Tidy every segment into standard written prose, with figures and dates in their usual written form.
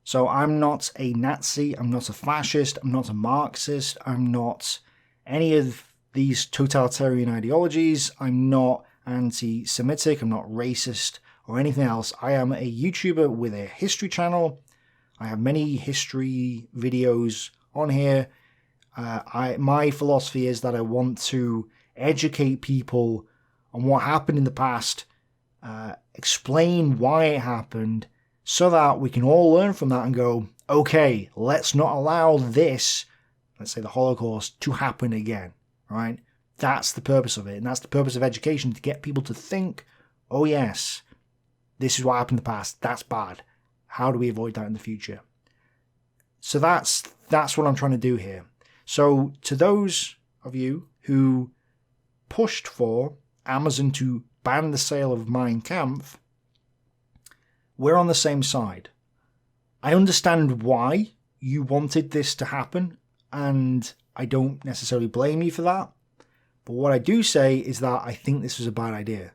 So I'm not a Nazi, I'm not a fascist, I'm not a Marxist, I'm not any of these totalitarian ideologies, I'm not anti-Semitic, I'm not racist or anything else. I am a YouTuber with a history channel. I have many history videos on here. My philosophy is that I want to educate people on what happened in the past, explain why it happened, so that we can all learn from that and go, okay, let's not allow this, let's say the Holocaust, to happen again, right? That's the purpose of it, and that's the purpose of education, to get people to think, oh yes, this is what happened in the past, that's bad. How do we avoid that in the future? So that's what I'm trying to do here. So to those of you who pushed for Amazon to ban the sale of Mein Kampf, we're on the same side. I understand why you wanted this to happen, and I don't necessarily blame you for that. But what I do say is that I think this was a bad idea.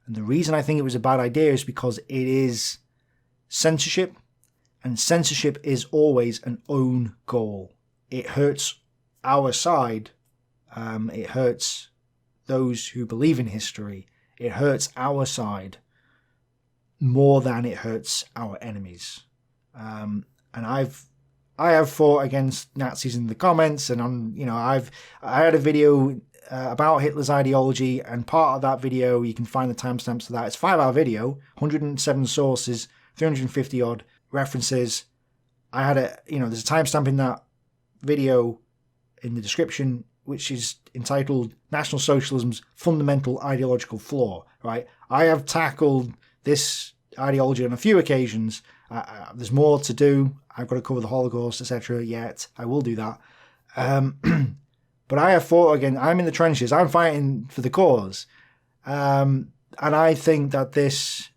And the reason I think it was a bad idea is because it is censorship, and censorship is always an own goal. It hurts our side, it hurts those who believe in history, it hurts our side more than it hurts our enemies. And I have fought against Nazis in the comments, and I had a video about Hitler's ideology, and part of that video, you can find the timestamps to that. It's a 5-hour video, 107 sources, 350 odd references. I had there's a timestamp in that video in the description, which is entitled National Socialism's Fundamental Ideological Flaw, right? I have tackled this ideology on a few occasions. There's more to do. I've got to cover the Holocaust, etc. yet. I will do that. But I have fought again. I'm in the trenches. I'm fighting for the cause. And I think that this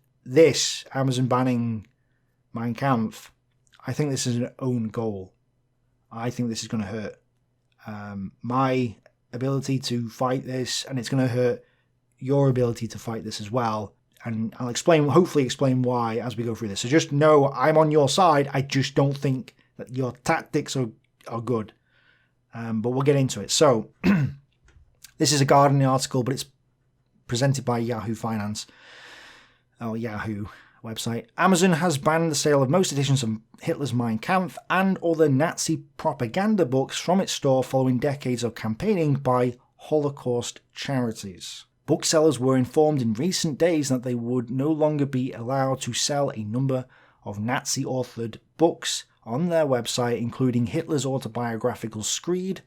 Amazon banning Mein Kampf, I think this is an own goal. I think this is going to hurt my ability to fight this, and it's going to hurt your ability to fight this as well. And I'll hopefully explain why as we go through this. So just know I'm on your side. I just don't think that your tactics are good. But we'll get into it. So this is a Guardian article, but it's presented by Yahoo Finance. Oh, Yahoo website. Amazon has banned the sale of most editions of Hitler's Mein Kampf and other Nazi propaganda books from its store following decades of campaigning by Holocaust charities. Booksellers were informed in recent days that they would no longer be allowed to sell a number of Nazi-authored books on their website, including Hitler's autobiographical Screed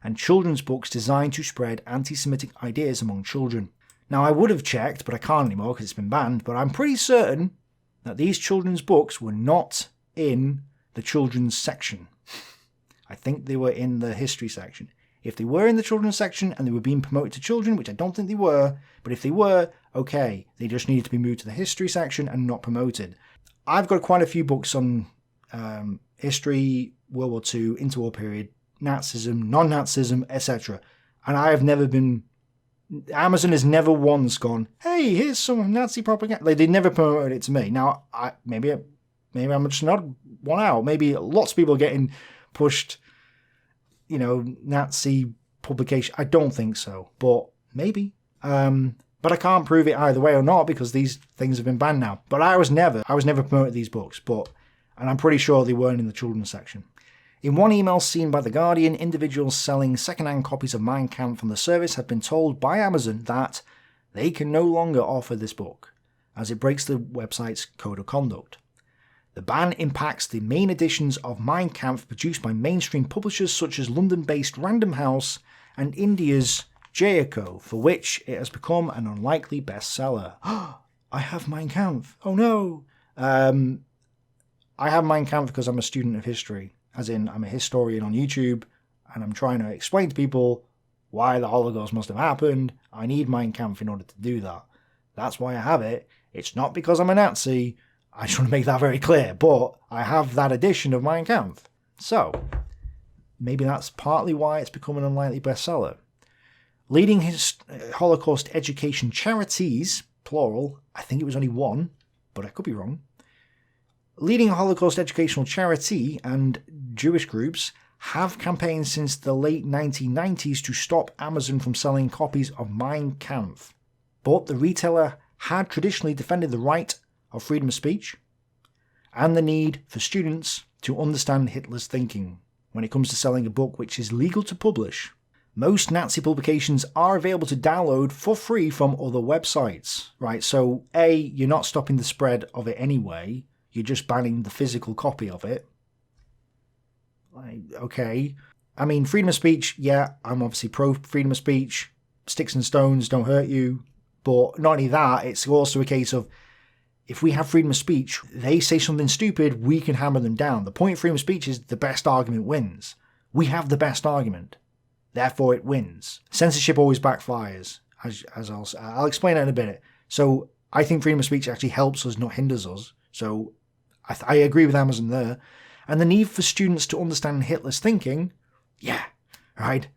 and children's books designed to spread anti-Semitic ideas among children. Now, I would have checked, but I can't anymore because it's been banned, but I'm pretty certain that these children's books were not in the children's section. I think they were in the history section. If they were in the children's section and they were being promoted to children, which I don't think they were, but if they were, okay, they just needed to be moved to the history section and not promoted. I've got quite a few books on history, World War II, interwar period, Nazism, non-Nazism, etc. And I have never been... Amazon has never once gone, hey, here's some Nazi propaganda. They never promoted it to me. Now, maybe I'm just not one out. Maybe lots of people are getting pushed, Nazi publication. I don't think so, but maybe. But I can't prove it either way or not because these things have been banned now. But I was never promoted these books, and I'm pretty sure they weren't in the children's section. In one email seen by The Guardian, individuals selling second-hand copies of Mein Kampf from the service have been told by Amazon that they can no longer offer this book, as it breaks the website's code of conduct. The ban impacts the main editions of Mein Kampf produced by mainstream publishers such as London-based Random House and India's Jayco, for which it has become an unlikely bestseller. I have Mein Kampf. Oh no! I have Mein Kampf because I'm a student of history. As in, I'm a historian on YouTube, and I'm trying to explain to people why the Holocaust must have happened. I need Mein Kampf in order to do that. That's why I have it. It's not because I'm a Nazi. I just want to make that very clear. But I have that edition of Mein Kampf. So, maybe that's partly why it's become an unlikely bestseller. Leading Holocaust education charities, plural, I think it was only one, but I could be wrong, Leading Holocaust educational charity and Jewish groups have campaigned since the late 1990s to stop Amazon from selling copies of Mein Kampf. But the retailer had traditionally defended the right of freedom of speech and the need for students to understand Hitler's thinking when it comes to selling a book which is legal to publish. Most Nazi publications are available to download for free from other websites, right? So A, you're not stopping the spread of it anyway, you're just banning the physical copy of it. Like, okay. I mean, freedom of speech, yeah, I'm obviously pro freedom of speech. Sticks and stones don't hurt you. But not only that, it's also a case of, if we have freedom of speech, they say something stupid, we can hammer them down. The point of freedom of speech is the best argument wins. We have the best argument. Therefore it wins. Censorship always backfires, as I'll explain that in a bit. So I think freedom of speech actually helps us, not hinders us. So I agree with Amazon there. And the need for students to understand Hitler's thinking, yeah, right?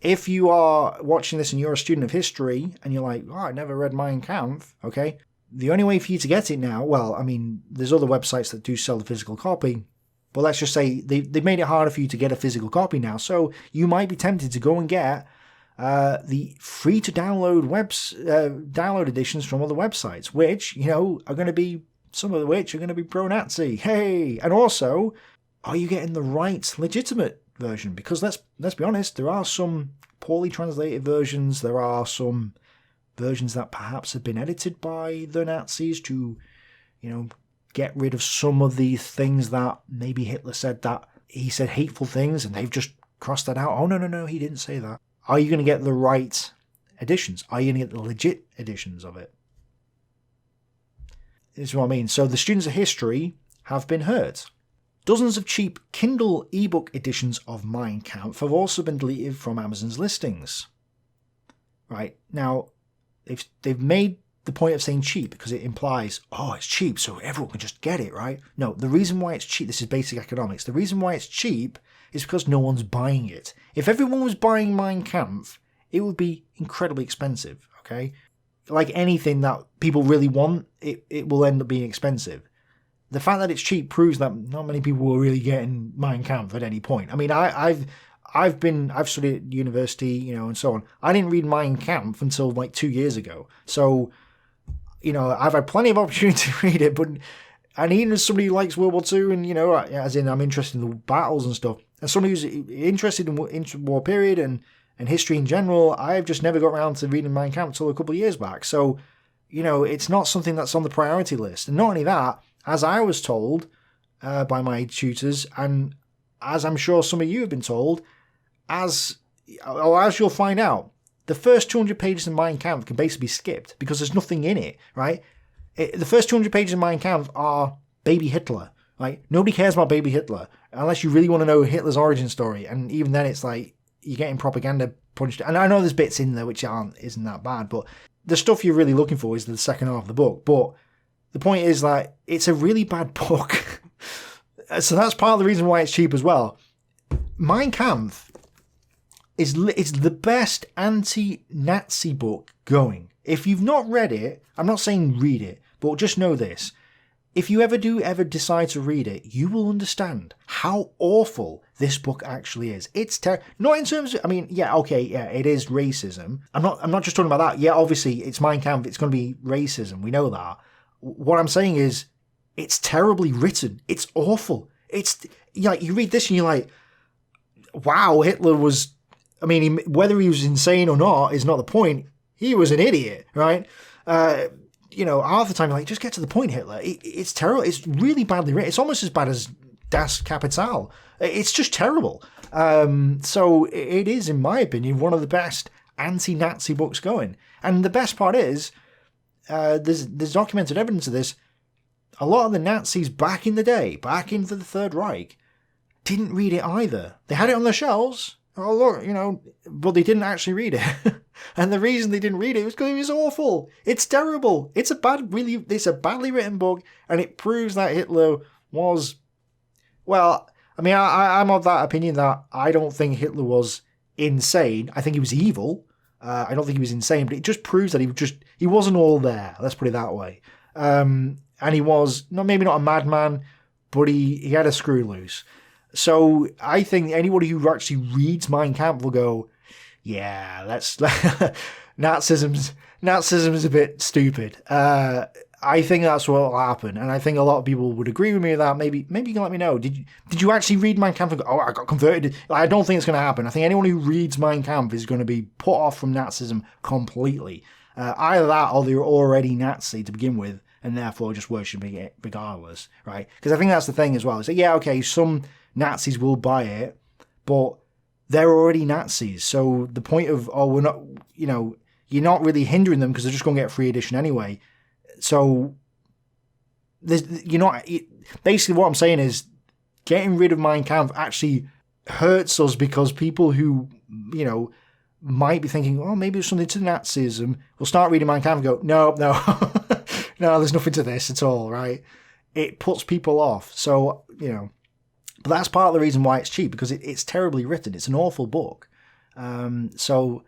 If you are watching this and you're a student of history and you're like, oh, I never read Mein Kampf, okay? The only way for you to get it now, well, I mean, there's other websites that do sell the physical copy, but let's just say they've made it harder for you to get a physical copy now, so you might be tempted to go and get the free-to-download download editions from other websites, which, you know, are going to be, some of which are going to be pro-Nazi. Hey! And also, are you getting the right, legitimate version? Because let's be honest, there are some poorly translated versions, there are some versions that perhaps have been edited by the Nazis to, you know, get rid of some of the things that maybe Hitler said, that he said hateful things and they've just crossed that out. Oh, no, he didn't say that. Are you going to get the right editions? Are you going to get the legit editions of it? This is what I mean. So the students of history have been hurt. Dozens of cheap Kindle ebook editions of Mein Kampf have also been deleted from Amazon's listings. Right, now, they've made the point of saying cheap because it implies, oh, it's cheap, so everyone can just get it, right? No, the reason why it's cheap, this is basic economics, the reason why it's cheap is because no one's buying it. If everyone was buying Mein Kampf, it would be incredibly expensive, okay? Like anything that people really want, it will end up being expensive. The fact that it's cheap proves that not many people were really getting Mein Kampf at any point. I mean, I've studied at university, you know, and so on. I didn't read Mein Kampf until like 2 years ago. So, you know, I've had plenty of opportunity to read it, and even as somebody who likes World War II and, you know, as in I'm interested in the battles and stuff, as somebody who's interested in interwar period and history in general, I've just never got around to reading Mein Kampf until a couple of years back. So, you know, it's not something that's on the priority list. And not only that, as I was told by my tutors, and as I'm sure some of you have been told, as you'll find out, the first 200 pages of Mein Kampf can basically be skipped because there's nothing in it, right? The first 200 pages of Mein Kampf are baby Hitler, right? Nobody cares about baby Hitler unless you really want to know Hitler's origin story, and even then it's like you're getting propaganda punched. And I know there's bits in there which isn't that bad, but the stuff you're really looking for is the second half of the book. But the point is that it's a really bad book. So that's part of the reason why it's cheap as well. Mein Kampf it's the best anti-Nazi book going. If you've not read it, I'm not saying read it, but just know this. If you ever decide to read it, you will understand how awful this book actually is. It's not in terms of, I mean, yeah, okay, yeah, it is racism. I'm not just talking about that. Yeah, obviously, it's Mein Kampf, it's going to be racism. We know that. What I'm saying is, it's terribly written. It's awful. It's, like, you read this and you're like, wow, Hitler was, I mean, whether he was insane or not is not the point. He was an idiot, right? You know, half the time you're like, just get to the point, Hitler. It's terrible. It's really badly written. It's almost as bad as Das Kapital. It's just terrible. So it is, in my opinion, one of the best anti-Nazi books going. And the best part is, there's documented evidence of this. A lot of the Nazis back in the day, back into the Third Reich, didn't read it either. They had it on their shelves. Oh, look, you know, but they didn't actually read it. And the reason they didn't read it was because it was awful. It's terrible. It's a badly written book, and it proves that Hitler was, well, I mean, I'm of that opinion that I don't think Hitler was insane. I think he was evil. I don't think he was insane, but it just proves that he wasn't all there. Let's put it that way. And he was, maybe not a madman, but he had a screw loose. So I think anybody who actually reads Mein Kampf will go, yeah, that's Nazism's a bit stupid. I think that's what will happen, and I think a lot of people would agree with me with that. Maybe you can let me know. Did you actually read Mein Kampf and go, oh, I got converted? I don't think it's going to happen. I think anyone who reads Mein Kampf is going to be put off from Nazism completely. Either that, or they're already Nazi to begin with, and therefore just worshipping it regardless, right? Because I think that's the thing as well. It's like, yeah, okay, some Nazis will buy it, but they're already Nazis. So the point of, we're not, you're not really hindering them because they're just going to get a free edition anyway. So, basically what I'm saying is getting rid of Mein Kampf actually hurts us because people who, might be thinking, oh, maybe there's something to Nazism, will start reading Mein Kampf and go, no, no, there's nothing to this at all, right? It puts people off. So, but that's part of the reason why it's cheap, because it's terribly written. It's an awful book. So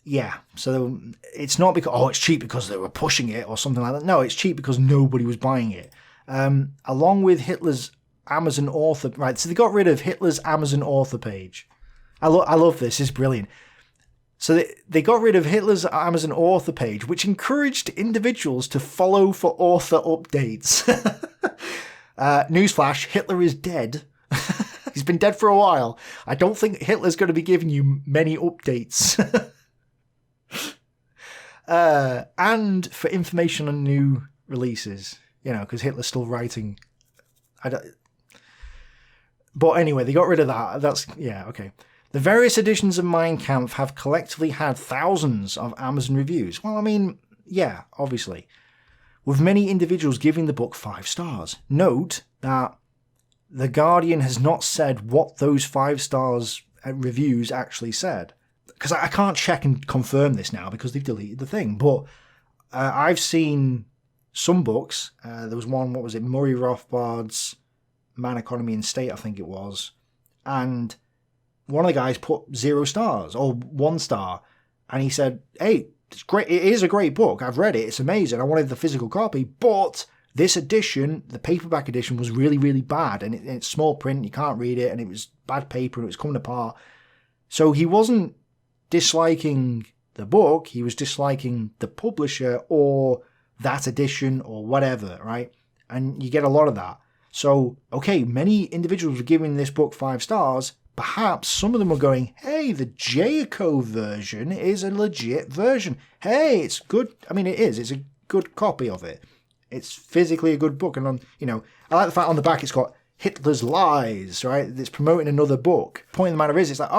it's not because, it's cheap because they were pushing it or something like that. No, it's cheap because nobody was buying it. Along with Hitler's Amazon author, right, so they got rid of Hitler's Amazon author page. I love this, it's brilliant. So they got rid of Hitler's Amazon author page, which encouraged individuals to follow for author updates. Newsflash, Hitler is dead. He's been dead for a while. I don't think Hitler's going to be giving you many updates. And for information on new releases, because Hitler's still writing. But anyway, they got rid of that. Okay. The various editions of Mein Kampf have collectively had thousands of Amazon reviews. Well, I mean, yeah, obviously. With many individuals giving the book 5 stars. Note that The Guardian has not said what those 5 stars reviews actually said. Because I can't check and confirm this now because they've deleted the thing. But I've seen some books. There was one, Murray Rothbard's Man, Economy and State, I think it was. And one of the guys put 0 stars or 1 star. And he said, hey, it's great. It is a great book. I've read it. It's amazing. I wanted the physical copy. But this edition, the paperback edition, was really, really bad. And it's small print. You can't read it. And it was bad paper. And it was coming apart. So he wasn't disliking the book, he was disliking the publisher or that edition or whatever, right? And you get a lot of that. So, okay, many individuals were giving this book 5 stars. Perhaps some of them were going, hey, the Jayco version is a legit version. Hey, it's good. I mean, it is. It's a good copy of it. It's physically a good book. And, I like the fact on the back it's got Hitler's Lies, right? It's promoting another book. Point of the matter is, it's like,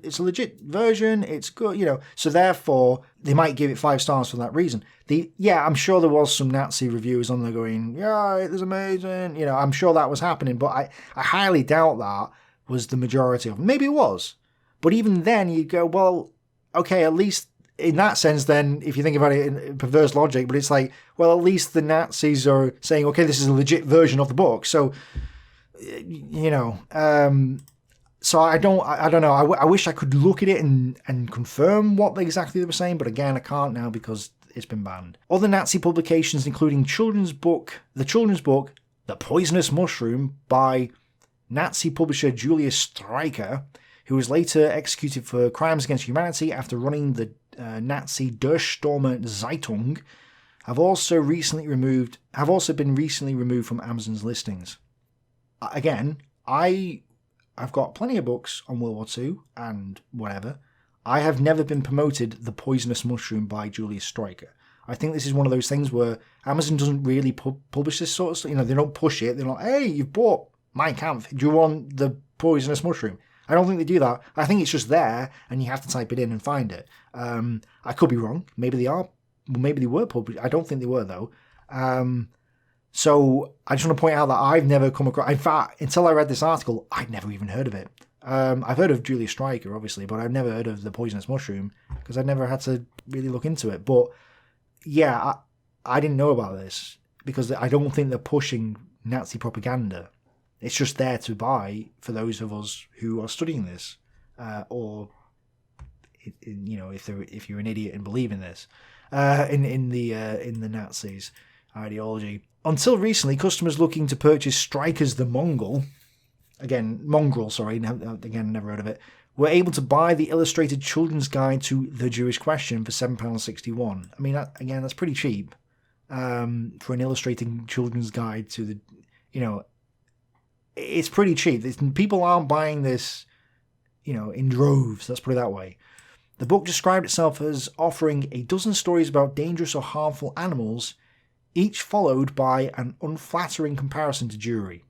it's a legit version, it's good, So therefore, they might give it 5 stars for that reason. I'm sure there was some Nazi reviewers on there going, yeah, it was amazing. I'm sure that was happening, but I highly doubt that was the majority of them. Maybe it was. But even then, you go, well, okay, at least in that sense, then, if you think about it in perverse logic, but it's like, well, at least the Nazis are saying, okay, this is a legit version of the book. So, so I don't know. I wish I could look at it and confirm what exactly they were saying, but again, I can't now because it's been banned. Other Nazi publications, including the children's book, The Poisonous Mushroom, by Nazi publisher Julius Streicher, who was later executed for crimes against humanity after running the Nazi Durchstürmer Zeitung, have also been recently removed from Amazon's listings. Again, I've got plenty of books on World War II and whatever. I have never been promoted The Poisonous Mushroom by Julius Streicher. I think this is one of those things where Amazon doesn't really publish this sort of stuff. They don't push it. They're like, hey, you've bought Mein Kampf. Do you want The Poisonous Mushroom? I don't think they do that. I think it's just there and you have to type it in and find it. I could be wrong. Maybe they are. Maybe they were published. I don't think they were, though. So I just want to point out that I've never come across... In fact, until I read this article, I'd never even heard of it. I've heard of Julius Streicher, obviously, but I've never heard of The Poisonous Mushroom because I'd never had to really look into it. But yeah, I didn't know about this because I don't think they're pushing Nazi propaganda. It's just there to buy for those of us who are studying this, or if you're an idiot and believe in this, in the Nazis. ideology. Until recently, customers looking to purchase Strikers the Mongrel, never heard of it, were able to buy the illustrated children's guide to the Jewish question for £7.61. I mean, that's pretty cheap for an illustrated children's guide to the, it's pretty cheap. People aren't buying this, in droves, let's put it that way. The book described itself as offering a dozen stories about dangerous or harmful animals, each followed by an unflattering comparison to Jewry.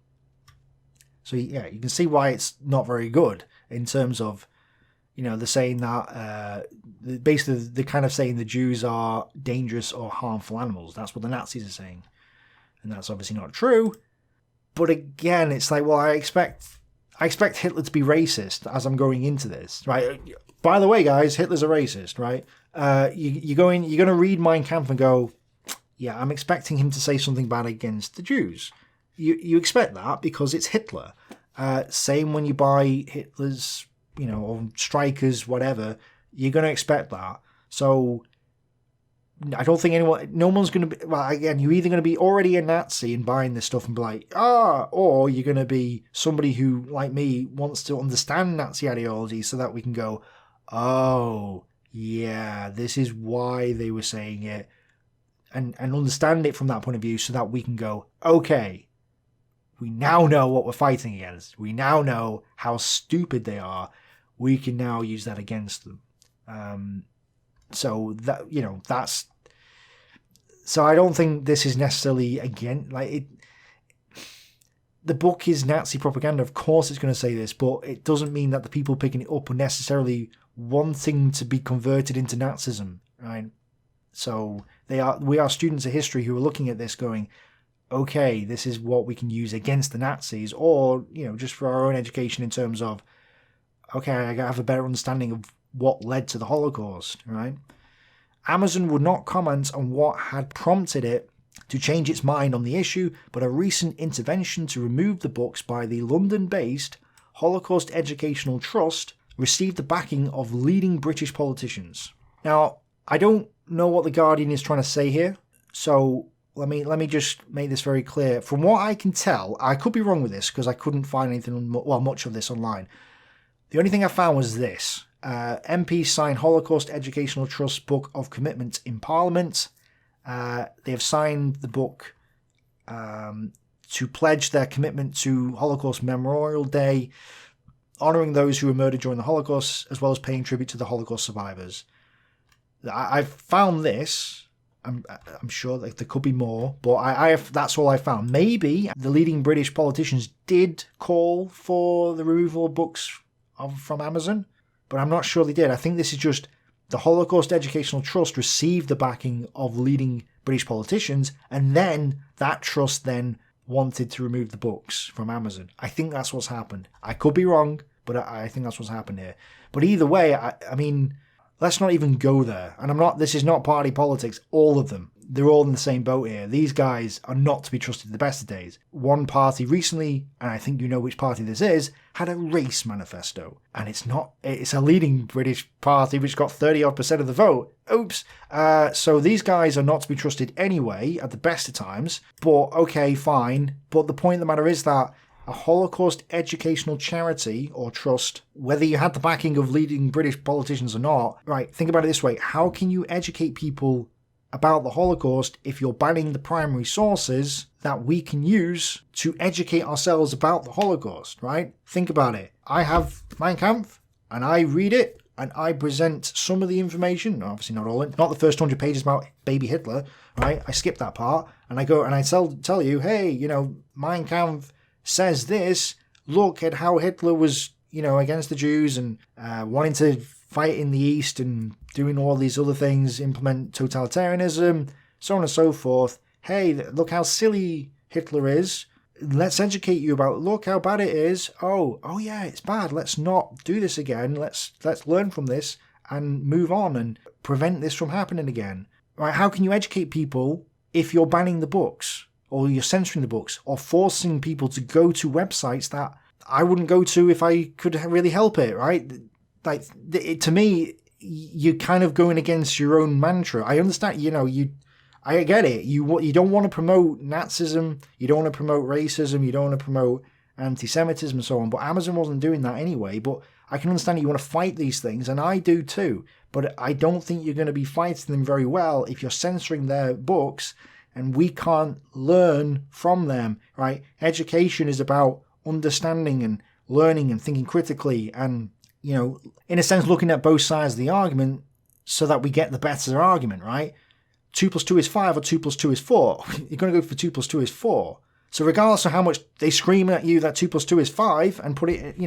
So yeah, you can see why it's not very good in terms of, they're saying that, basically they're kind of saying the Jews are dangerous or harmful animals. That's what the Nazis are saying. And that's obviously not true. But again, it's like, well, I expect Hitler to be racist as I'm going into this, right? By the way, guys, Hitler's a racist, right? You're going to read Mein Kampf and go, yeah, I'm expecting him to say something bad against the Jews. You expect that because it's Hitler. Same when you buy Hitler's, or Strikers, whatever, you're going to expect that. So I don't think no one's going to be, well, again, you're either going to be already a Nazi and buying this stuff and be like, or you're going to be somebody who, like me, wants to understand Nazi ideology so that we can go, oh, yeah, this is why they were saying it, and understand it from that point of view so that we can go, okay, we now know what we're fighting against. We now know how stupid they are. We can now use that against them. So that, that's... So I don't think this is necessarily, again, the book is Nazi propaganda. Of course it's going to say this, but it doesn't mean that the people picking it up are necessarily wanting to be converted into Nazism, right? So we are students of history who are looking at this going, okay, this is what we can use against the Nazis, or, just for our own education in terms of, okay, I have a better understanding of what led to the Holocaust, right? Amazon would not comment on what had prompted it to change its mind on the issue, but a recent intervention to remove the books by the London-based Holocaust Educational Trust received the backing of leading British politicians. Now, I don't know what The Guardian is trying to say here, so let me just make this very clear. From what I can tell, I could be wrong with this because I couldn't find much of this online. The only thing I found was this. MPs signed Holocaust Educational Trust Book of Commitment in Parliament. They have signed the book to pledge their commitment to Holocaust Memorial Day, honouring those who were murdered during the Holocaust, as well as paying tribute to the Holocaust survivors. I've found this. I'm sure that there could be more, but that's all I found. Maybe the leading British politicians did call for the removal of books from Amazon, but I'm not sure they did. I think this is just the Holocaust Educational Trust received the backing of leading British politicians, and then that trust then wanted to remove the books from Amazon. I think that's what's happened. I could be wrong, but I think that's what's happened here. But either way, I mean, let's not even go there. And this is not party politics, all of them. They're all in the same boat here. These guys are not to be trusted the best of days. One party recently, and I think you know which party this is, had a race manifesto. And it's a leading British party which got 30-odd% of the vote. Oops. So these guys are not to be trusted anyway, at the best of times. But, okay, fine. But the point of the matter is that a Holocaust educational charity or trust, whether you had the backing of leading British politicians or not, right, think about it this way. How can you educate people about the Holocaust if you're banning the primary sources that we can use to educate ourselves about the Holocaust, right? Think about it. I have Mein Kampf, and I read it, and I present some of the information, obviously not all, not the first 100 pages about baby Hitler, right? I skip that part, and I go and I tell you, hey, Mein Kampf says this, look at how Hitler was, against the Jews and wanting to fight in the East and doing all these other things, implement totalitarianism, so on and so forth. Hey, look how silly Hitler is. Let's educate you about, look how bad it is. Oh yeah, it's bad. Let's not do this again. Let's learn from this and move on and prevent this from happening again. Right? How can you educate people if you're banning the books, or you're censoring the books, or forcing people to go to websites that I wouldn't go to if I could really help it, right? To me, you're kind of going against your own mantra. I understand, I get it. You don't want to promote Nazism, you don't want to promote racism, you don't want to promote anti-Semitism and so on, but Amazon wasn't doing that anyway. But I can understand you want to fight these things, and I do too, but I don't think you're going to be fighting them very well if you're censoring their books and we can't learn from them, right? Education is about understanding and learning and thinking critically and, in a sense, looking at both sides of the argument so that we get the better argument, right? 2 + 2 is 5 or 2 + 2 is 4. You're going to go for 2 + 2 is 4. So regardless of how much they scream at you that 2 + 2 is 5 and put it,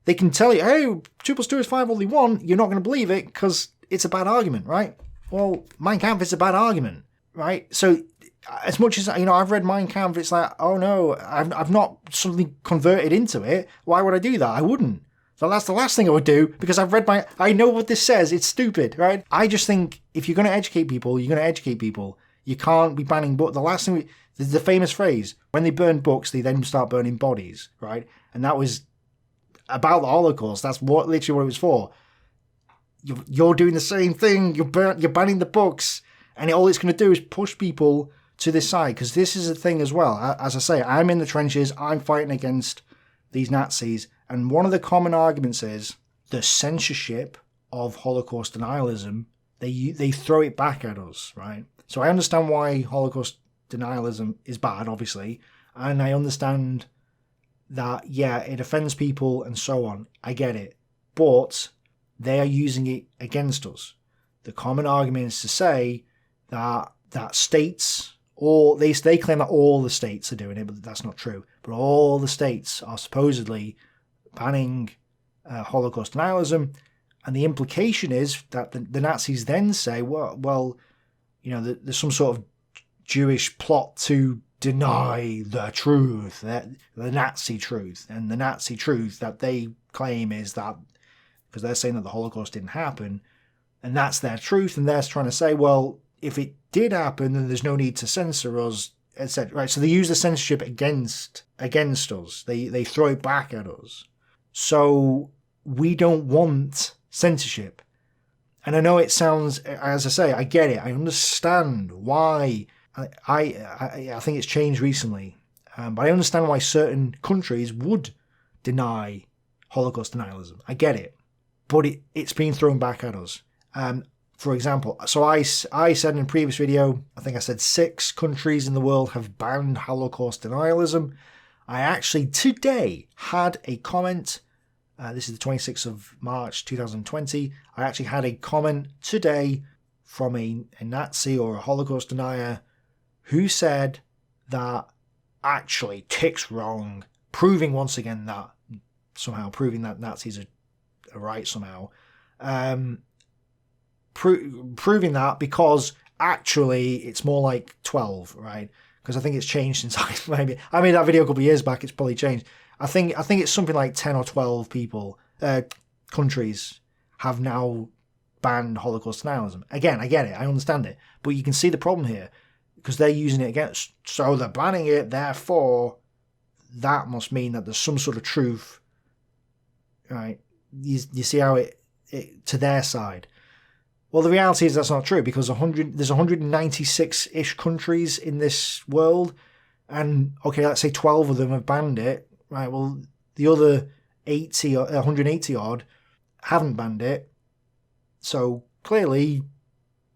they can tell you, hey, 2 + 2 is 5 all they want, you're not going to believe it because it's a bad argument, right? Well, Mein Kampf is a bad argument, right? So as much as, I've read Mein Kampf, it's like, oh no, I've not suddenly converted into it. Why would I do that? I wouldn't. So that's the last thing I would do because I know what this says. It's stupid, right? I just think if you're going to educate people, you're going to educate people. You can't be banning books. The last thing, the famous phrase, when they burn books, they then start burning bodies, right? And that was about the Holocaust. That's literally what it was for. You're doing the same thing. You're banning the books. And all it's going to do is push people to this side. Because this is a thing as well. As I say, I'm in the trenches. I'm fighting against these Nazis. And one of the common arguments is the censorship of Holocaust denialism. They throw it back at us, right? So I understand why Holocaust denialism is bad, obviously. And I understand that, yeah, it offends people and so on. I get it. But they are using it against us. The common argument is to say that states, or they claim that all the states are doing it, but that's not true. But all the states are supposedly banning Holocaust denialism, and the implication is that the Nazis then say, well, there's some sort of Jewish plot to deny the truth, the Nazi truth, and the Nazi truth that they claim is that, because they're saying that the Holocaust didn't happen, and that's their truth, and they're trying to say, well, if it did happen, then there's no need to censor us, etc. Right? So they use the censorship against us. They throw it back at us. So we don't want censorship. And I know it sounds, as I say, I get it. I understand why. I think it's changed recently. But I understand why certain countries would deny Holocaust denialism. I get it. But it's being thrown back at us. For example, so I said in a previous video, I think I said 6 countries in the world have banned Holocaust denialism. I actually today had a comment. This is the 26th of March 2020. I actually had a comment today from a Nazi or a Holocaust denier who said that actually Tick's wrong, proving once again that Nazis are right somehow. Proving that because actually it's more like 12, right? Because I think it's changed since I made that video a couple of years back. It's probably changed. I think it's something like 10 or 12 countries have now banned Holocaust denialism. Again, I get it, I understand it, but you can see the problem here because they're using it against. So they're banning it, therefore that must mean that there's some sort of truth, right? You see how it to their side. Well, the reality is that's not true because there's 196-ish countries in this world, and okay, let's say 12 of them have banned it. Right, well, the other 80 or 180 odd haven't banned it. So clearly,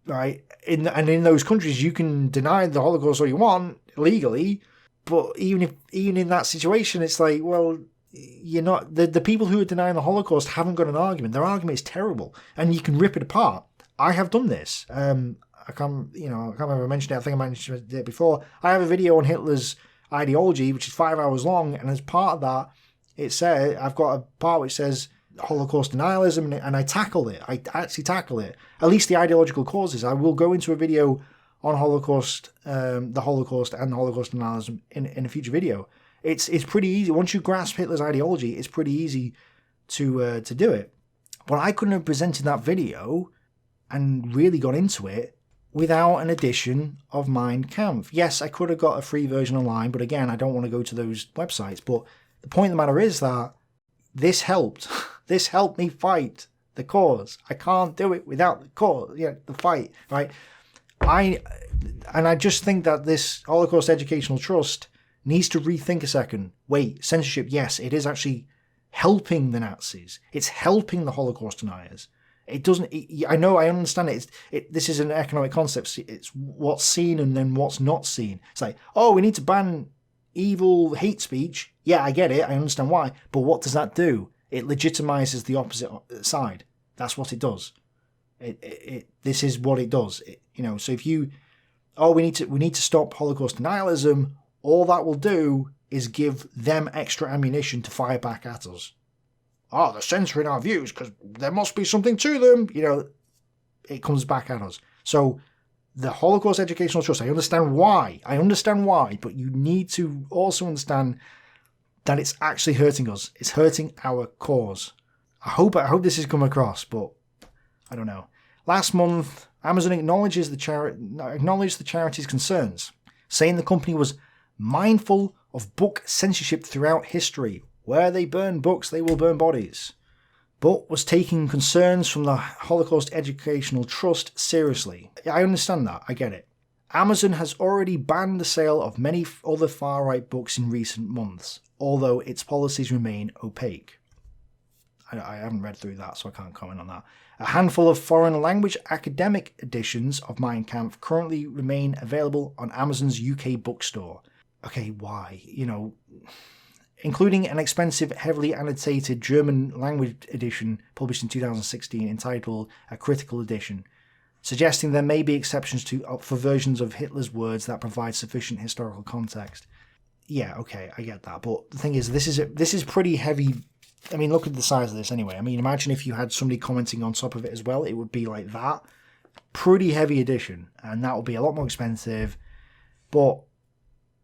right, in those countries you can deny the Holocaust all you want legally, but even in that situation, it's like, well, you're not the people who are denying the Holocaust haven't got an argument. Their argument is terrible, and you can rip it apart. I have done this. I can't remember if I mentioned it. I think I mentioned it before. I have a video on Hitler's ideology, which is 5 hours long, and as part of that, I've got a part which says Holocaust denialism, and I tackle it. I actually tackle it. At least the ideological causes. I will go into a video on Holocaust, the Holocaust and Holocaust denialism in a future video. It's pretty easy. Once you grasp Hitler's ideology, it's pretty easy to do it. But I couldn't have presented that video and really got into it without an edition of Mein Kampf. Yes, I could have got a free version online, but again, I don't want to go to those websites. But the point of the matter is that this helped. This helped me fight the cause. I can't do it without the cause, the fight, right? And I just think that this Holocaust Educational Trust needs to rethink a second. Wait, censorship, yes, it is actually helping the Nazis. It's helping the Holocaust deniers. It doesn't. I know. I understand it. This is an economic concept. It's what's seen and then what's not seen. It's like, oh, we need to ban evil hate speech. Yeah, I get it. I understand why. But what does that do? It legitimizes the opposite side. That's what it does. This is what it does. So if you, we need to stop Holocaust denialism. All that will do is give them extra ammunition to fire back at us. Oh, they're censoring our views because there must be something to them. It comes back at us. So the Holocaust Educational Trust, I understand why, but you need to also understand that it's actually hurting us. It's hurting our cause. I hope this has come across, but I don't know. Last month, Amazon acknowledged the charity's concerns, saying the company was mindful of book censorship throughout history. Where they burn books, they will burn bodies. But was taking concerns from the Holocaust Educational Trust seriously. I understand that, I get it. Amazon has already banned the sale of many other far-right books in recent months, although its policies remain opaque. I haven't read through that, so I can't comment on that. A handful of foreign language academic editions of Mein Kampf currently remain available on Amazon's UK bookstore. Okay, why? Including an expensive, heavily annotated German language edition published in 2016 entitled A Critical Edition, suggesting there may be exceptions for versions of Hitler's words that provide sufficient historical context. Yeah, okay, I get that, but the thing is, this is pretty heavy. I mean, look at the size of this anyway. I mean, imagine if you had somebody commenting on top of it as well, it would be like that. Pretty heavy edition, and that would be a lot more expensive, but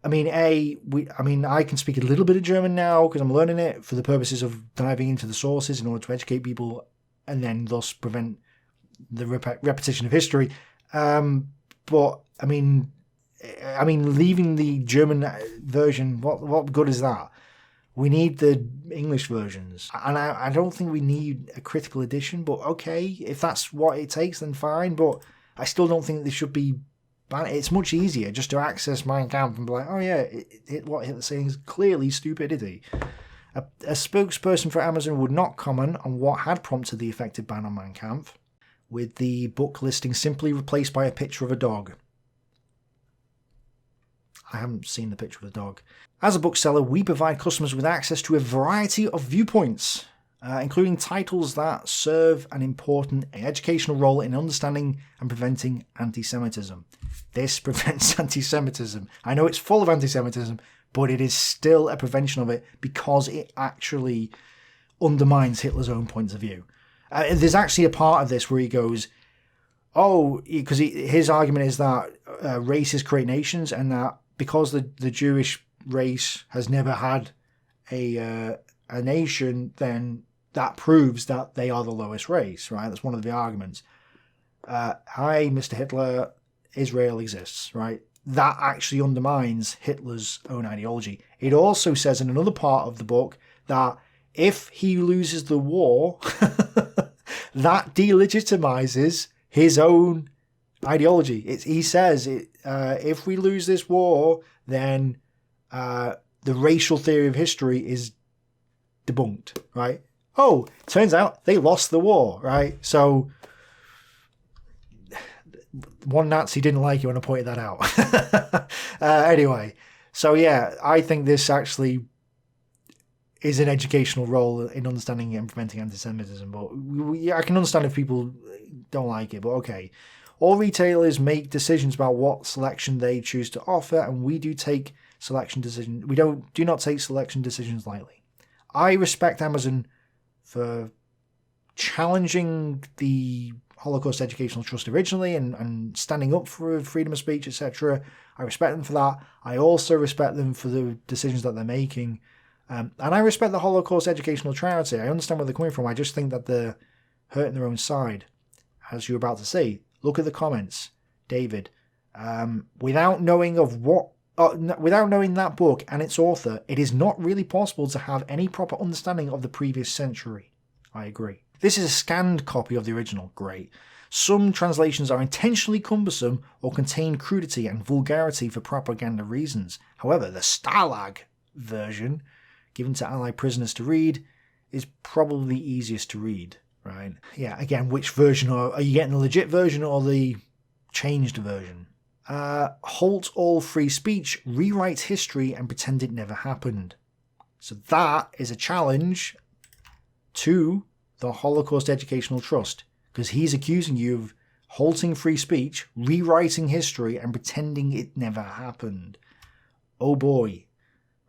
I mean, I can speak a little bit of German now because I'm learning it for the purposes of diving into the sources in order to educate people and then thus prevent the repetition of history. But I mean, leaving the German version, what good is that? We need the English versions, and I don't think we need a critical edition. But okay, if that's what it takes, then fine. But I still don't think they should be. It's much easier just to access Mein Kampf and be like, oh yeah, what Hitler's saying is clearly stupidity. A spokesperson for Amazon would not comment on what had prompted the effective ban on Mein Kampf, with the book listing simply replaced by a picture of a dog. I haven't seen the picture of the dog. As a bookseller, we provide customers with access to a variety of viewpoints, including titles that serve an important educational role in understanding and preventing anti-Semitism. This prevents anti-Semitism. I know it's full of anti-Semitism, but it is still a prevention of it because it actually undermines Hitler's own points of view. There's actually a part of this where he goes, because his argument is that races create nations, and that because the Jewish race has never had a nation, then that proves that they are the lowest race, right? That's one of the arguments. Hi, Mr. Hitler, Israel exists, right? That actually undermines Hitler's own ideology. It also says in another part of the book that if he loses the war, that delegitimizes his own ideology. He says, if we lose this war, then the racial theory of history is debunked, right? Oh, turns out they lost the war, right? So one Nazi didn't like it when I pointed that out. Anyway, so yeah, I think this actually is an educational role in understanding and preventing anti-Semitism. But I can understand if people don't like it, but okay. All retailers make decisions about what selection they choose to offer, and we do take selection decisions. We do not take selection decisions lightly. I respect Amazon for challenging the Holocaust Educational Trust originally and standing up for freedom of speech, etc. I respect them for that. I also respect them for the decisions that they're making. And I respect the Holocaust Educational Charity. I understand where they're coming from. I just think that they're hurting their own side. As you're about to see, look at the comments, David. Without knowing that book and its author, it is not really possible to have any proper understanding of the previous century. I agree. This is a scanned copy of the original. Great. Some translations are intentionally cumbersome or contain crudity and vulgarity for propaganda reasons. However, the Stalag version, given to Allied prisoners to read, is probably the easiest to read, right? Yeah, again, which version are you getting, the legit version or the changed version? Halt all free speech, rewrite history and pretend it never happened. So that is a challenge to the Holocaust Educational Trust, because he's accusing you of halting free speech, rewriting history and pretending it never happened. Oh boy.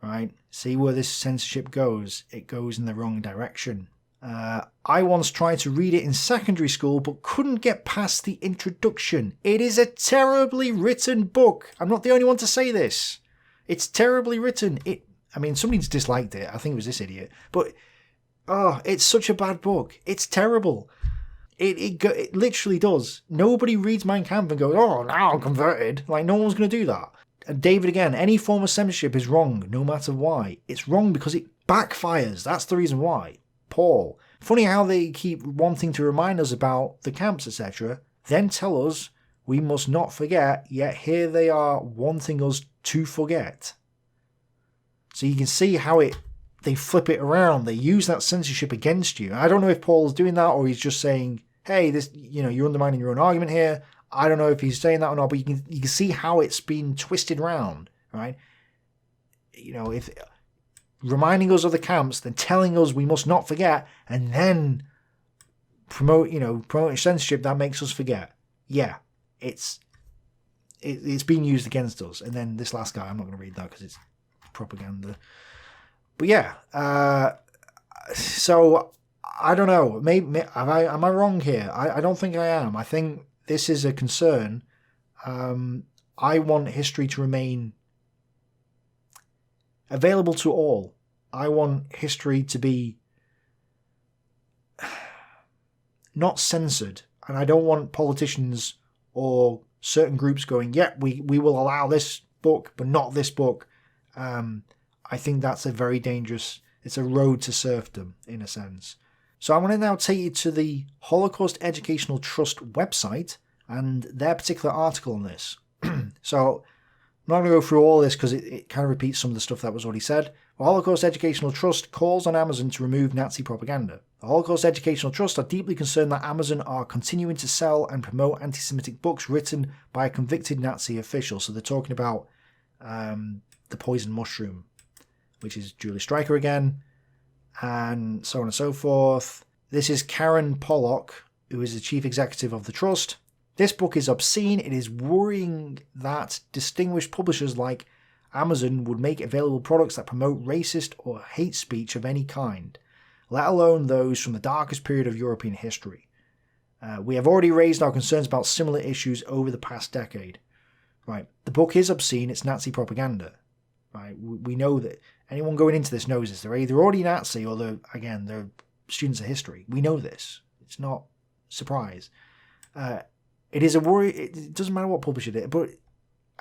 Right? See where this censorship goes. It goes in the wrong direction. I once tried to read it in secondary school but couldn't get past the introduction. It is a terribly written book. I'm not the only one to say this. It's terribly written. Somebody's disliked it. I think it was this idiot. But, it's such a bad book. It's terrible. It literally does. Nobody reads Mein Kampf and goes, oh, now I'm converted. Like, no one's going to do that. And David again, any form of censorship is wrong, no matter why. It's wrong because it backfires. That's the reason why. Paul. Funny how they keep wanting to remind us about the camps, etc., then tell us we must not forget, yet here they are wanting us to forget. So you can see how they flip it around. They use that censorship against you. I don't know if Paul's doing that or he's just saying, hey, this, you're undermining your own argument here. I don't know if he's saying that or not, but you can see how it's been twisted around, right? If reminding us of the camps, then telling us we must not forget, and then promoting censorship that makes us forget. Yeah, it's being used against us. And then this last guy, I'm not going to read that because it's propaganda. But yeah, so I don't know. Maybe am I wrong here? I don't think I am. I think this is a concern. I want history to remain available to all. I want history to be not censored. And I don't want politicians or certain groups going, yeah, we will allow this book, but not this book. I think that's a very dangerous, it's a road to serfdom, in a sense. So I want to now take you to the Holocaust Educational Trust website and their particular article on this. So I'm not going to go through all this because it kind of repeats some of the stuff that was already said. The Holocaust Educational Trust calls on Amazon to remove Nazi propaganda. The Holocaust Educational Trust are deeply concerned that Amazon are continuing to sell and promote anti-Semitic books written by a convicted Nazi official. So they're talking about The Poison Mushroom, which is Julie Stryker again, and so on and so forth. This is Karen Pollock, who is the chief executive of the trust. This book is obscene. It is worrying that distinguished publishers like Amazon would make available products that promote racist or hate speech of any kind, let alone those from the darkest period of European history. We have already raised our concerns about similar issues over the past decade. Right, the book is obscene. It's Nazi propaganda. Right, we know that. Anyone going into this knows this. They're either already Nazi or they're students of history. We know this. It's not a surprise. It is a worry. It doesn't matter what publisher it is, but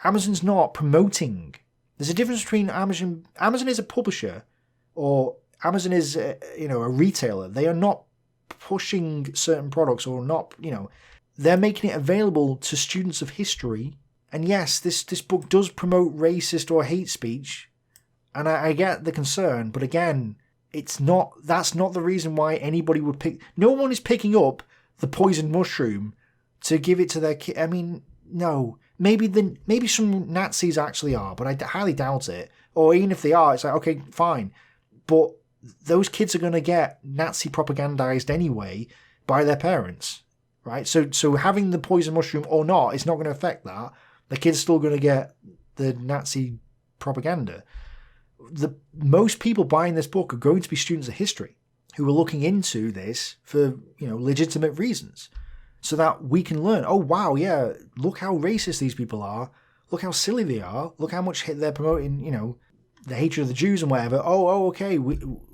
Amazon's not promoting. There's a difference between Amazon. Amazon is a publisher, or Amazon is a retailer. They are not pushing certain products or not. They're making it available to students of history. And yes, this book does promote racist or hate speech, and I get the concern, but again, that's not the reason why anybody would pick. No one is picking up The Poison Mushroom to give it to their kid. I mean, no. Maybe some Nazis actually are, but I highly doubt it. Or even if they are, it's like, okay, fine. But those kids are going to get Nazi propagandized anyway by their parents, right? So having The Poison Mushroom or not, it's not going to affect that. The kid's still going to get the Nazi propaganda. Most people buying this book are going to be students of history who are looking into this for legitimate reasons, so that we can learn. Oh wow, yeah, look how racist these people are. Look how silly they are. Look how much they're promoting, the hatred of the Jews and whatever. Okay,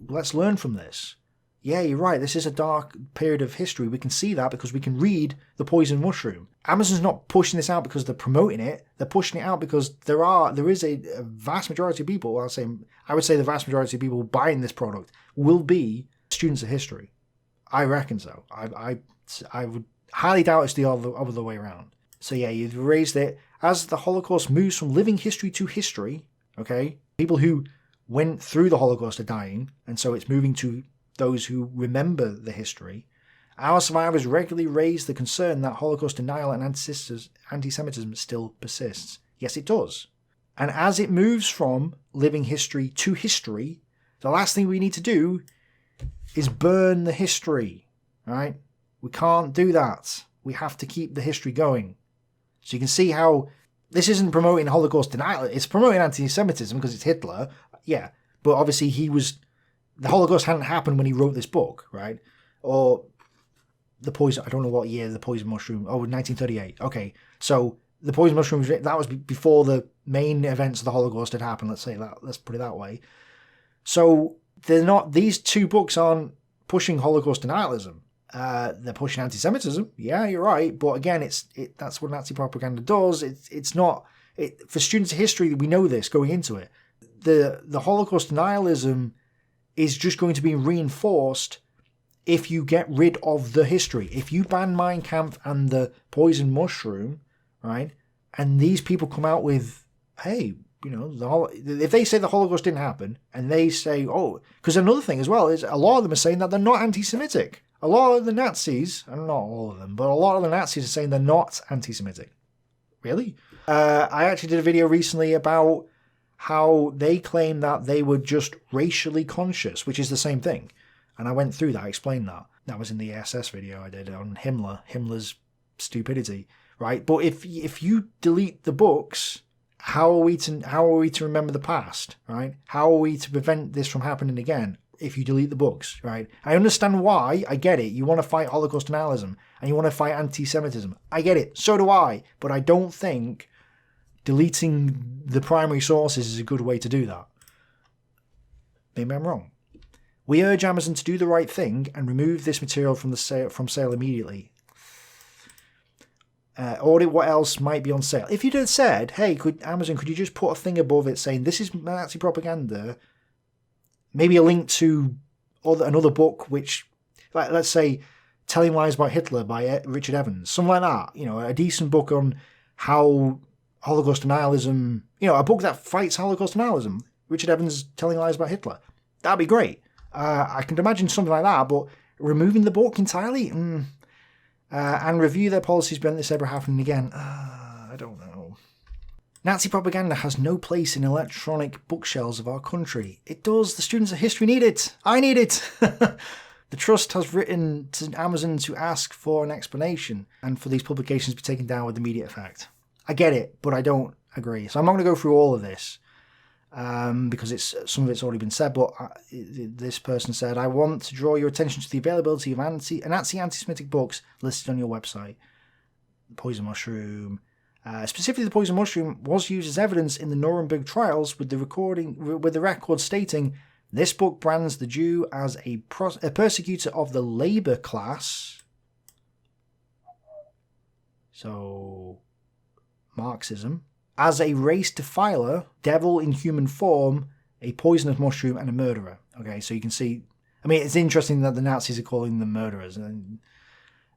let's learn from this. Yeah, you're right. This is a dark period of history. We can see that because we can read The Poison Mushroom. Amazon's not pushing this out because they're promoting it. They're pushing it out because there is a vast majority of people. I would say the vast majority of people buying this product will be students of history. I reckon so. Highly doubt it's the other way around. So yeah, you've raised it. As the Holocaust moves from living history to history, okay, people who went through the Holocaust are dying, and so it's moving to those who remember the history. Our survivors regularly raise the concern that Holocaust denial and anti-Semitism still persists. Yes, it does. And as it moves from living history to history, the last thing we need to do is burn the history, right? We can't do that. We have to keep the history going. So you can see how this isn't promoting Holocaust denial. It's promoting anti-Semitism because it's Hitler. Yeah, but obviously the Holocaust hadn't happened when he wrote this book, right? Or the poison, I don't know what year the poison mushroom, 1938. Okay, so the poison mushroom, that was before the main events of the Holocaust had happened, let's put it that way. So these two books aren't pushing Holocaust denialism. They're pushing anti-Semitism. Yeah, you're right. But again, that's what Nazi propaganda does. It's not for students of history. We know this going into it. The Holocaust denialism is just going to be reinforced if you get rid of the history. If you ban Mein Kampf and the poison mushroom, right? And these people come out with, hey, if they say the Holocaust didn't happen, and they say, because another thing as well is a lot of them are saying that they're not anti-Semitic. A lot of the Nazis, and not all of them, but a lot of the Nazis are saying they're not anti-Semitic. Really? I actually did a video recently about how they claim that they were just racially conscious, which is the same thing. And I went through that, I explained that. That was in the SS video I did on Himmler's stupidity, right? But if you delete the books, how are we to remember the past, right? How are we to prevent this from happening again if you delete the books, right? I understand why, I get it. You want to fight Holocaust denialism and you want to fight anti-Semitism. I get it, so do I. But I don't think deleting the primary sources is a good way to do that. Maybe I'm wrong. We urge Amazon to do the right thing and remove this material from sale immediately. Audit what else might be on sale. If you'd have said, hey, Amazon, could you just put a thing above it saying this is Nazi propaganda, maybe a link to another book which, like, let's say, Telling Lies About Hitler by Richard Evans, something like that, a decent book on how Holocaust denialism, a book that fights Holocaust denialism, Richard Evans Telling Lies About Hitler, that'd be great. I can imagine something like that, but removing the book entirely? And review their policies prevent this ever happening again. I don't know. Nazi propaganda has no place in electronic bookshelves of our country. It does. The students of history need it. I need it. The Trust has written to Amazon to ask for an explanation and for these publications to be taken down with immediate effect. I get it, but I don't agree. So I'm not going to go through all of this because some of it's already been said, but this person said, I want to draw your attention to the availability of anti-Semitic books listed on your website. The poison mushroom. Specifically, the poison mushroom was used as evidence in the Nuremberg trials with the record stating, this book brands the Jew as a persecutor of the labor class. So, Marxism. As a race defiler, devil in human form, a poisonous mushroom, and a murderer. Okay, so you can see, it's interesting that the Nazis are calling them murderers.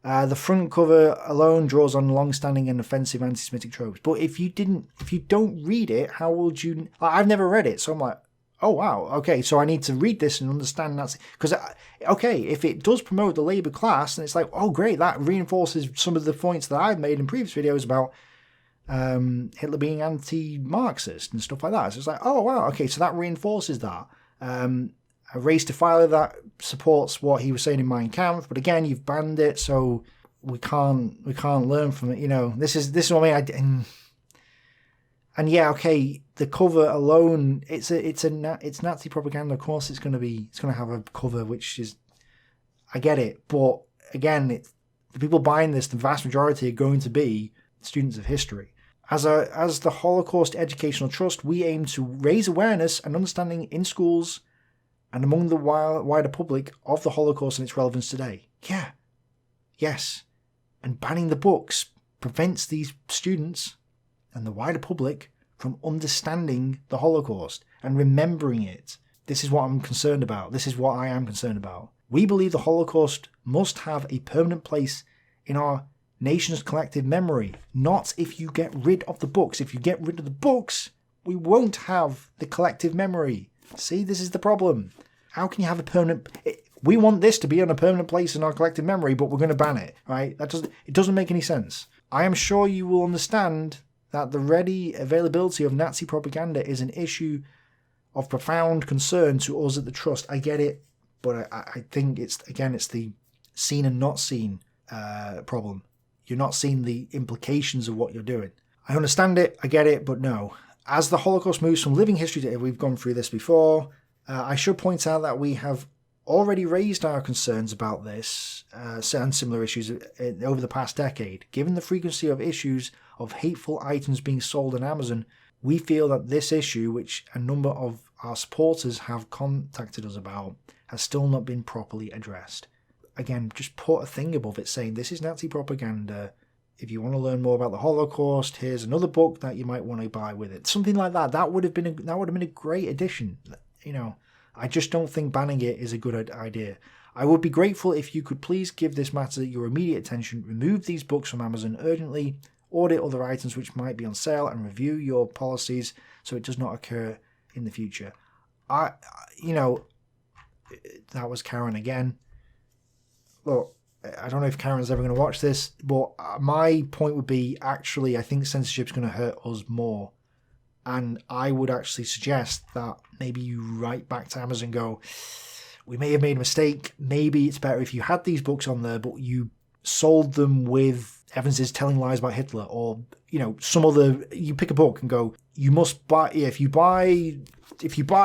The front cover alone draws on long-standing and offensive anti-Semitic tropes. But if you don't read it, how would you? I've never read it, so I'm like, oh wow, okay, so I need to read this and understand Nazi. Because if it does promote the labor class, then it's like, oh great, that reinforces some of the points that I've made in previous videos about Hitler being anti-Marxist and stuff like that. So it's like, oh wow, okay, so that reinforces that. A race defiler that supports what he was saying in Mein Kampf, but again, you've banned it, so we can't learn from it. This is what I mean. And yeah, okay, the cover alone, it's Nazi propaganda. Of course, it's going to have a cover which is, I get it, but again, the people buying this, the vast majority are going to be students of history. As the Holocaust Educational Trust, we aim to raise awareness and understanding in schools and among the wider public of the Holocaust and its relevance today. Yeah. Yes. And banning the books prevents these students and the wider public from understanding the Holocaust and remembering it. This is what I'm concerned about. This is what I am concerned about. We believe the Holocaust must have a permanent place in our nation's collective memory, not if you get rid of the books. If you get rid of the books, we won't have the collective memory. See, this is the problem. How can you have a permanent... We want this to be on a permanent place in our collective memory, but we're going to ban it, right? It doesn't make any sense. I am sure you will understand that the ready availability of Nazi propaganda is an issue of profound concern to us at the Trust. I get it, but I think it's the seen and not seen problem. You're not seeing the implications of what you're doing. I understand it, I get it, but no. As the Holocaust moves from living history to... We've gone through this before. I should point out that we have already raised our concerns about this and similar issues over the past decade. Given the frequency of issues of hateful items being sold on Amazon, we feel that this issue, which a number of our supporters have contacted us about, has still not been properly addressed. Again, just put a thing above it saying this is Nazi propaganda. If you want to learn more about the Holocaust, here's another book that you might want to buy with it. Something like that. That would have been a great addition. You know, I just don't think banning it is a good idea. I would be grateful if you could please give this matter your immediate attention, remove these books from Amazon urgently, audit other items which might be on sale, and review your policies so it does not occur in the future. That was Karen again. Look, I don't know if Karen's ever going to watch this, but my point would be, actually, I think censorship's going to hurt us more. And I would actually suggest that maybe you write back to Amazon and go, we may have made a mistake. Maybe it's better if you had these books on there, but you sold them with Evans is telling lies about Hitler, or, some other, you pick a book and go, you must buy, if you buy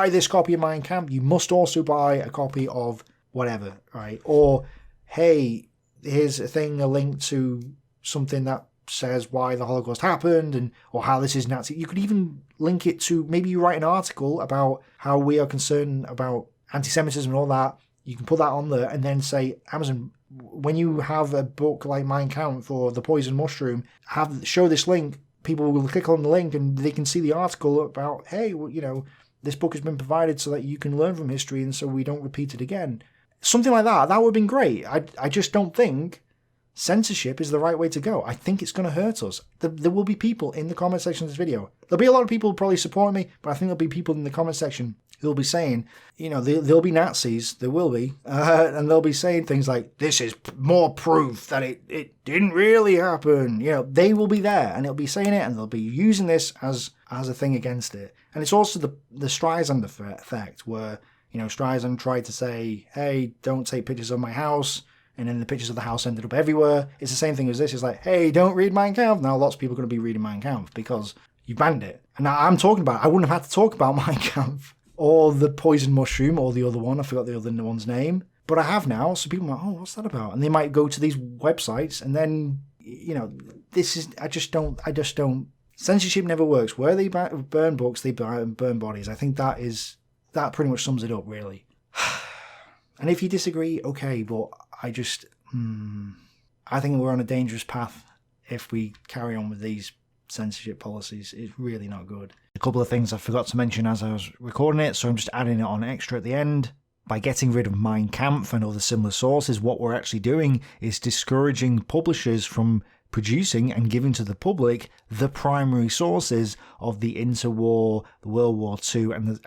this copy of Mein Kampf, you must also buy a copy of whatever, right? Or, hey, here's a link to something that says why the Holocaust happened or how this is Nazi. You could even link it to, maybe you write an article about how we are concerned about anti-Semitism and all that. You can put that on there and then say, Amazon, when you have a book like Mein Kampf or The Poison Mushroom, show this link. People will click on the link and they can see the article about, hey, this book has been provided so that you can learn from history and so we don't repeat it again. Something like that. That would have been great. I just don't think censorship is the right way to go. I think it's going to hurt us. There will be people in the comment section of this video. There'll be a lot of people probably supporting me, but I think there'll be people in the comment section who'll be saying, there'll be Nazis, there will be, and they'll be saying things like, this is more proof that it didn't really happen. They will be there, and they'll be saying it, and they'll be using this as a thing against it. And it's also the Streisand effect, where, Streisand tried to say, hey, don't take pictures of my house, and then the pictures of the house ended up everywhere. It's the same thing as this. It's like, hey, don't read Mein Kampf. Now lots of people are going to be reading Mein Kampf because you banned it. And now I'm talking about it. I wouldn't have had to talk about Mein Kampf or The Poison Mushroom or the other one. I forgot the other one's name. But I have now, so people are like, oh, what's that about? And they might go to these websites and then, I just don't. Censorship never works. Where they burn books, they burn bodies. I think that pretty much sums it up, really. And if you disagree, okay, but I think we're on a dangerous path if we carry on with these censorship policies. It's really not good. A couple of things I forgot to mention as I was recording it, so I'm just adding it on extra at the end. By getting rid of Mein Kampf and other similar sources, what we're actually doing is discouraging publishers from producing and giving to the public the primary sources of the interwar, the World War II, and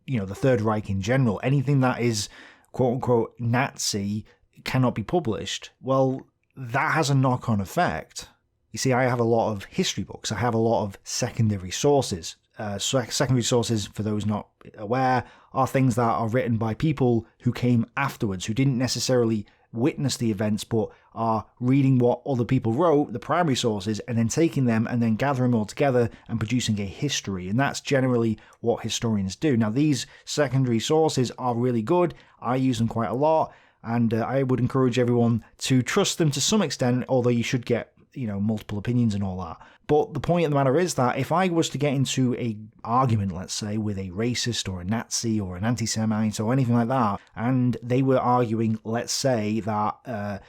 the Third Reich in general. Anything that is quote-unquote Nazi cannot be published. Well, that has a knock-on effect. You see, I have a lot of history books. I have a lot of secondary sources. Secondary sources, for those not aware, are things that are written by people who came afterwards, who didn't necessarily witness the events, but are reading what other people wrote, the primary sources, and then taking them and then gathering them all together and producing a history. And that's generally what historians do. Now, these secondary sources are really good. I use them quite a lot, and I would encourage everyone to trust them to some extent, although you should get multiple opinions and all that. But the point of the matter is that if I was to get into a argument, let's say, with a racist or a Nazi or an anti-Semite or anything like that, and they were arguing, let's say, that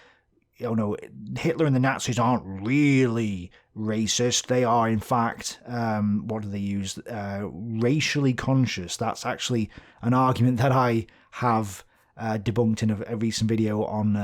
Hitler and the Nazis aren't really racist, they are in fact, what do they use? Racially conscious. That's actually an argument that I have debunked in a recent video on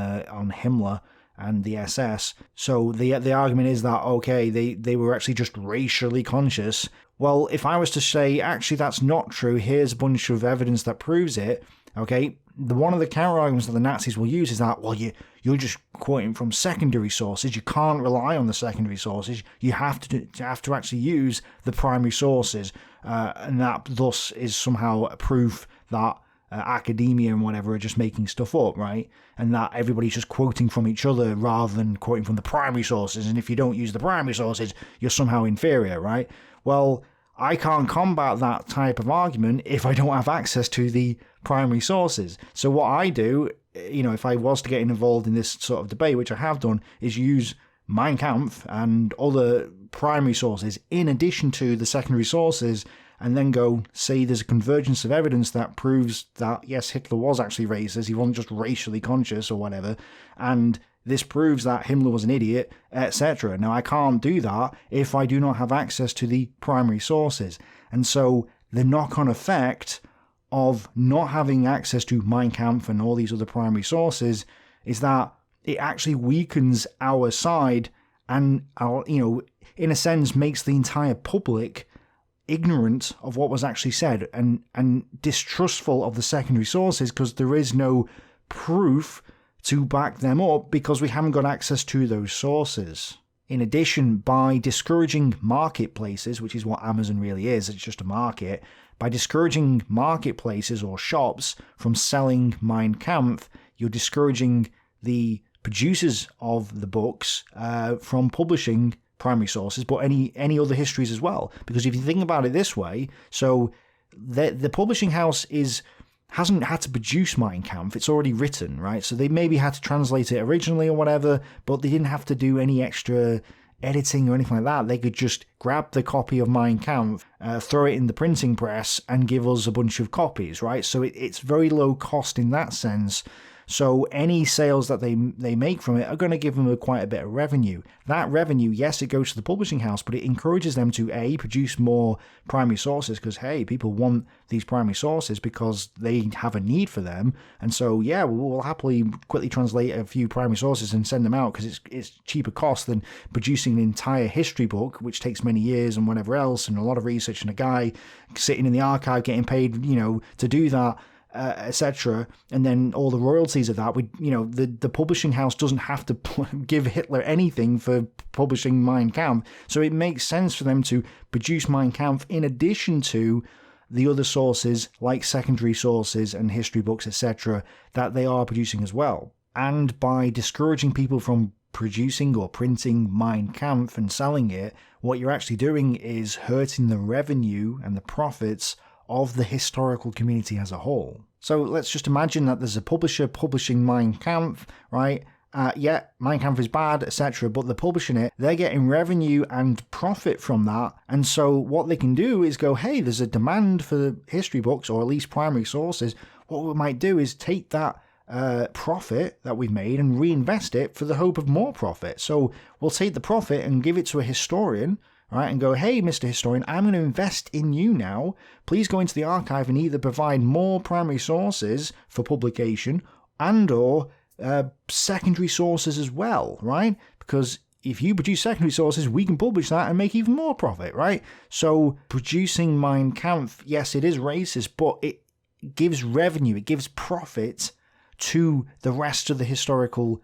Himmler. and the SS. So the argument is that, okay, they were actually just racially conscious. Well, if I was to say, actually that's not true, here's a bunch of evidence that proves it, okay, one of the counter-arguments that the Nazis will use is that, well, you're just quoting from secondary sources, you can't rely on the secondary sources, you have to actually use the primary sources, and that thus is somehow proof that academia and whatever are just making stuff up, right? And that everybody's just quoting from each other rather than quoting from the primary sources, and if you don't use the primary sources, you're somehow inferior, right? Well, I can't combat that type of argument if I don't have access to the primary sources. So what I do, if I was to get involved in this sort of debate, which I have done, is use Mein Kampf and other primary sources in addition to the secondary sources, and then go say there's a convergence of evidence that proves that, yes, Hitler was actually racist, he wasn't just racially conscious or whatever, and this proves that Himmler was an idiot, etc. Now, I can't do that if I do not have access to the primary sources. And so the knock-on effect of not having access to Mein Kampf and all these other primary sources is that it actually weakens our side and, in a sense, makes the entire public ignorant of what was actually said and distrustful of the secondary sources because there is no proof to back them up because we haven't got access to those sources. In addition, by discouraging marketplaces, which is what Amazon really is, it's just a market, by discouraging marketplaces or shops from selling Mein Kampf, you're discouraging the producers of the books from publishing primary sources, but any other histories as well. Because if you think about it this way, so the publishing house hasn't had to produce Mein Kampf, it's already written, right? So they maybe had to translate it originally or whatever, but they didn't have to do any extra editing or anything like that. They could just grab the copy of Mein Kampf, throw it in the printing press, and give us a bunch of copies, right? So it's very low cost in that sense. So any sales that they make from it are going to give them quite a bit of revenue. That revenue, yes, it goes to the publishing house, but it encourages them to A, produce more primary sources because, hey, people want these primary sources because they have a need for them. And so, yeah, we'll happily quickly translate a few primary sources and send them out because it's cheaper cost than producing an entire history book, which takes many years and whatever else, and a lot of research, and a guy sitting in the archive getting paid, to do that. Etc. And then all the royalties of that, the publishing house doesn't have to give Hitler anything for publishing Mein Kampf. So it makes sense for them to produce Mein Kampf in addition to the other sources like secondary sources and history books, etc. that they are producing as well. And by discouraging people from producing or printing Mein Kampf and selling it, what you're actually doing is hurting the revenue and the profits of the historical community as a whole. So let's just imagine that there's a publisher publishing Mein Kampf, right? Mein Kampf is bad, etc., but they're publishing it, they're getting revenue and profit from that, and so what they can do is go, hey, there's a demand for history books, or at least primary sources. What we might do is take that profit that we've made and reinvest it for the hope of more profit. So we'll take the profit and give it to a historian, right, and go, hey, Mr. Historian, I'm going to invest in you now. Please go into the archive and either provide more primary sources for publication and or secondary sources as well, right? Because if you produce secondary sources, we can publish that and make even more profit, right? So producing Mein Kampf, yes, it is racist, but it gives revenue, it gives profit to the rest of the historical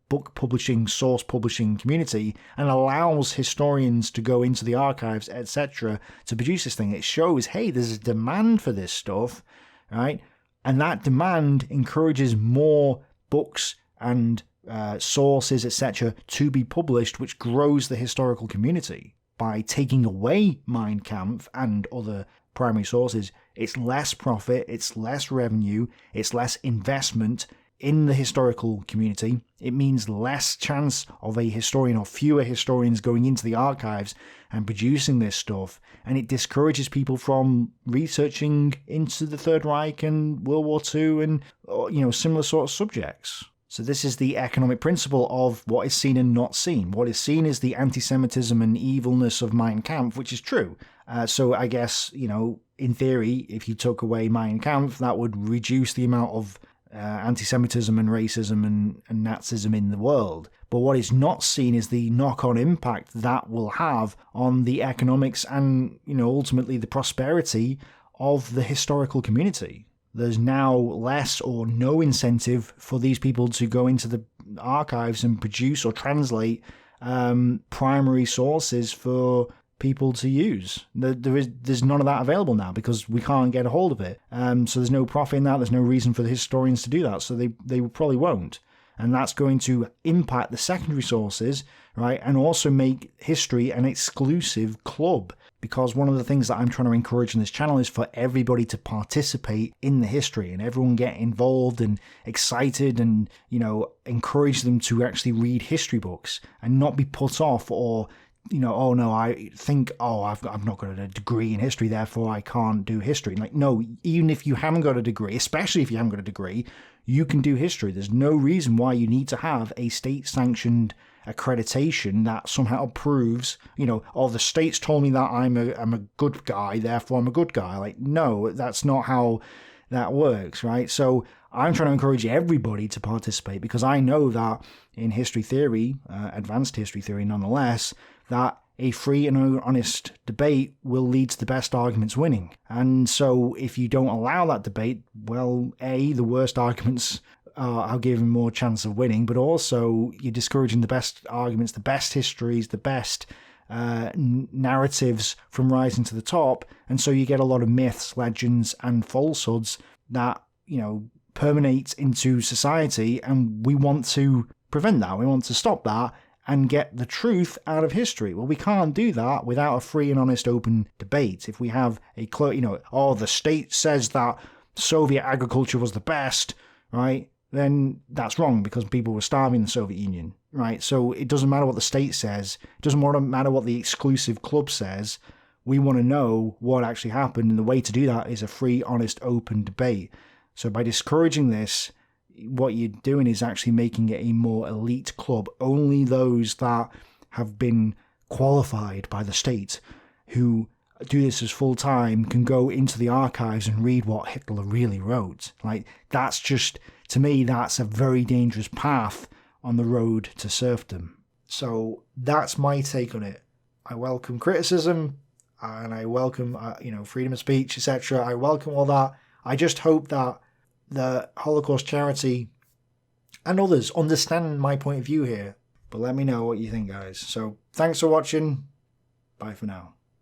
book publishing, source publishing community, and allows historians to go into the archives, etc., to produce this thing. It shows, hey, there's a demand for this stuff, right? And that demand encourages more books and sources, etc., to be published, which grows the historical community. By taking away Mein Kampf and other primary sources, it's less profit, it's less revenue, it's less investment in the historical community. It means less chance of a historian or fewer historians going into the archives and producing this stuff, and it discourages people from researching into the Third Reich and World War II and similar sort of subjects. So this is the economic principle of what is seen and not seen. What is seen is the anti-Semitism and evilness of Mein Kampf, which is true. So I guess, in theory, if you took away Mein Kampf, that would reduce the amount of anti-Semitism and racism and Nazism in the world. But what is not seen is the knock-on impact that will have on the economics and, ultimately the prosperity of the historical community. There's now less or no incentive for these people to go into the archives and produce or translate primary sources for people to use. There's none of that available now because we can't get a hold of it. So there's no profit in that. There's no reason for the historians to do that. So they probably won't. And that's going to impact the secondary sources, right? And also make history an exclusive club. Because one of the things that I'm trying to encourage in this channel is for everybody to participate in the history and everyone get involved and excited and, encourage them to actually read history books and not be put off or, oh no, I've not got a degree in history, therefore I can't do history. Like, no, even if you haven't got a degree, especially if you haven't got a degree, you can do history. There's no reason why you need to have a state-sanctioned accreditation that somehow proves, the state's told me that I'm a good guy, therefore I'm a good guy. Like, no, that's not how that works, right? So I'm trying to encourage everybody to participate because I know that in history theory, advanced history theory nonetheless, that a free and honest debate will lead to the best arguments winning. And so if you don't allow that debate, well, A, the worst arguments are given more chance of winning, but also you're discouraging the best arguments, the best histories, the best narratives from rising to the top. And so you get a lot of myths, legends, and falsehoods that, permeate into society. And we want to prevent that. We want to stop that and get the truth out of history. Well, we can't do that without a free and honest open debate. If we have a the state says that Soviet agriculture was the best, right? Then that's wrong because people were starving in the Soviet Union, right? So it doesn't matter what the state says. It doesn't matter what the exclusive club says. We want to know what actually happened, and the way to do that is a free, honest, open debate. So by discouraging this, what you're doing is actually making it a more elite club. Only those that have been qualified by the state who do this as full time can go into the archives and read what Hitler really wrote. Like, that's just, to me, that's a very dangerous path on the road to serfdom. So that's my take on it. I welcome criticism and I welcome, freedom of speech, etc. I welcome all that. I just hope that the Holocaust charity and others understand my point of view here. But let me know what you think, guys. So thanks for watching. Bye for now.